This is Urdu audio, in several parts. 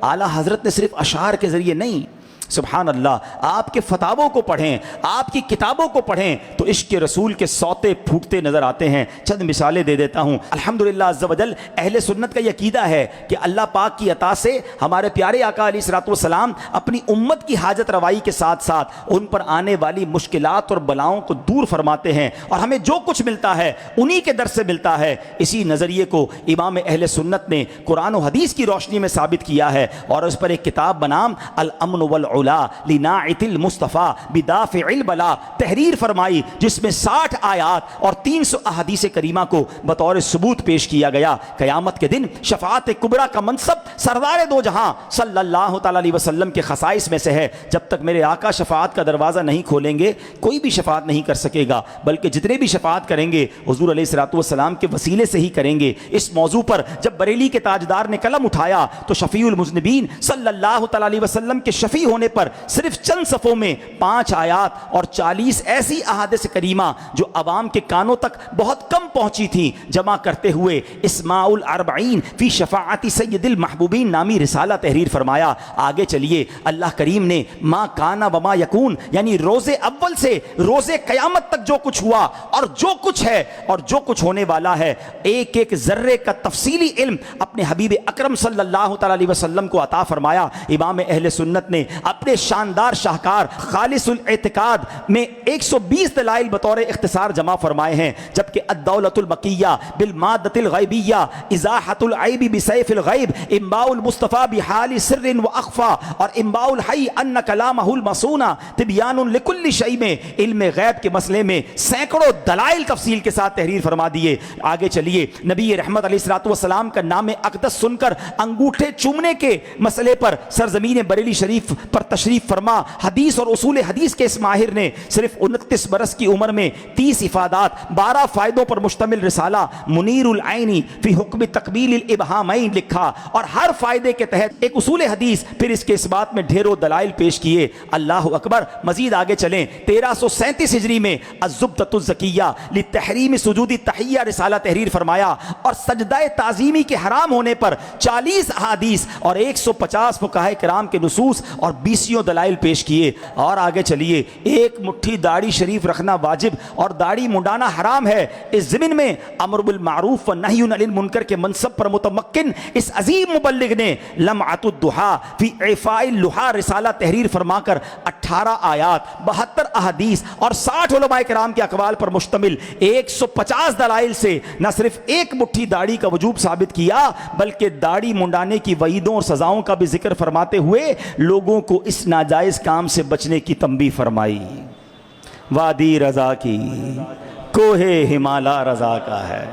اعلیٰ حضرت نے صرف اشعار کے ذریعے نہیں، سبحان اللہ، آپ کے فتاووں کو پڑھیں، آپ کی کتابوں کو پڑھیں تو عشق رسول کے سوتے پھوٹتے نظر آتے ہیں۔ چند مثالیں دے دیتا ہوں۔ الحمدللہ عز و جل اہل سنت کا یہ عقیدہ ہے کہ اللہ پاک کی عطا سے ہمارے پیارے آقا علیہ الصلوۃ والسلام اپنی امت کی حاجت روائی کے ساتھ ساتھ ان پر آنے والی مشکلات اور بلاؤں کو دور فرماتے ہیں، اور ہمیں جو کچھ ملتا ہے انہی کے در سے ملتا ہے۔ اسی نظریے کو امام اہل سنت نے قرآن و حدیث کی روشنی میں ثابت کیا ہے، اور اس پر ایک کتاب بنام الامن والعلا لناعت المصطفیٰ بدافع البلا تحریر فرمائی، جس میں 60 آیات اور 300 احادیث کریمہ کو بطور ثبوت پیش کیا گیا۔ قیامت کے دن شفاعت کبریٰ کا منصب سردار دو جہاں صلی اللہ تعالی علیہ وسلم کے خصائص میں سے ہے۔ جب تک میرے آقا شفاعت کا دروازہ نہیں کھولیں گے کوئی بھی شفاعت نہیں کر سکے گا، بلکہ جتنے بھی شفاعت کریں گے حضور علیہ الصلوۃ والسلام کے وسیلے سے ہی کریں گے۔ اس موضوع پر جب بریلی کے تاجدار نے قلم اٹھایا تو شفیع المذنبین صلی اللہ تعالی علیہ وسلم کے شفیع ہونے پر صرف چند صفوں میں 5 آیات اور 40 ایسی احادیث کریمہ جو عوام کے کانوں تک بہت کم پہنچی تھیں جمع کرتے ہوئے اسماء الاربعین فی شفاعت سید المحبوبین نامی رسالہ تحریر فرمایا۔ آگے چلیے، اللہ کریم نے ما کانا وما یکون، یعنی روز اول سے روز قیامت تک جو کچھ ہوا اور جو کچھ ہے اور جو کچھ ہونے والا ہے، ایک ایک ذرے کا تفصیلی علم اپنے حبیب اکرم صلی اللہ تعالی علیہ وسلم کو عطا فرمایا۔ امام اہل سنت نے اپنے شاندار شاہکار خالص الاعتقاد میں 120 دلائل بطور اختصار جمع فرمائے ہیں، جبکہ الدولۃ البقیہ بالمادۃ الغیبیہ، ازاحۃ العیب بسیف الغیب، انباء المصطفیٰ بحال سر و اخفا، اور انباء الحی ان کلامہ المصونہ تبیان لکل شیء میں علم غیب کے مسئلے میں سینکڑوں دلائل تفصیل کے ساتھ تحریر فرما دیے۔ آگے چلیے، نبی رحمت علیہ الصلوۃ والسلام کا نام اقدس سن کر انگوٹھے چومنے کے مسئلے پر سرزمین بریلی شریف پر تشریف فرما حدیث اور اصول حدیث کے اس ماہر نے صرف 29 برس کی عمر میں 30 افادات 12 فائدوں پر مشتمل رسالہ منیر العینی فی حکم تقبیل الابہامین لکھا، اور ہر فائدے کے تحت ایک اصول حدیث، پھر اس کے اس بات میں ڈھیروں دلائل پیش کیے۔ اللہ اکبر، مزید آگے چلیں، 1337 ہجری میں الزبدۃ الزکیہ لتحریم سجود التحیہ رسالہ تحریر فرمایا، اور سجدہ تعظیمی کے حرام ہونے پر 40 احادیث اور 150 فقہاء کرام کے نصوص اور 20 دلائل پیش کیے۔ اور آگے چلیے، ایک مٹھی داڑھی شریف رکھنا واجب اور داڑھی منڈانا حرام ہے۔ اس ضمن میں امر بالمعروف و نہی عن المنکر کے منصب پر متمکن اس عظیم مبلغ نے لمعۃ الضحیٰ فی اعفاء اللحیٰ رسالہ تحریر فرما کر 18 آیات 72 احادیث اور 60 علماء کرام کے اقوال پر مشتمل 150 دلائل سے نہ صرف ایک مٹھی داڑھی کا وجوب ثابت کیا، بلکہ داڑھی منڈانے کی وعیدوں اور سزاؤں کا بھی ذکر فرماتے ہوئے لوگوں کو اس ناجائز کام سے بچنے کی تنبیہ فرمائی۔ وادی رضا کی کوہ ہمالا رضا کا ہے،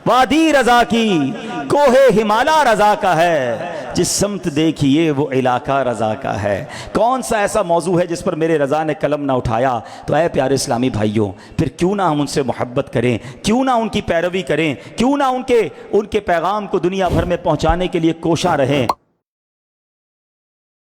وادی رضا کی کوہ ہمالا رضا کا ہے، جس سمت دیکھیے وہ علاقہ رضا کا ہے۔ کون سا ایسا موضوع ہے جس پر میرے رضا نے قلم نہ اٹھایا؟ تو اے پیارے اسلامی بھائیوں، پھر کیوں نہ ہم ان سے محبت کریں، کیوں نہ ان کی پیروی کریں، کیوں نہ ان کے پیغام کو دنیا بھر میں پہنچانے کے لیے کوشاں رہیں۔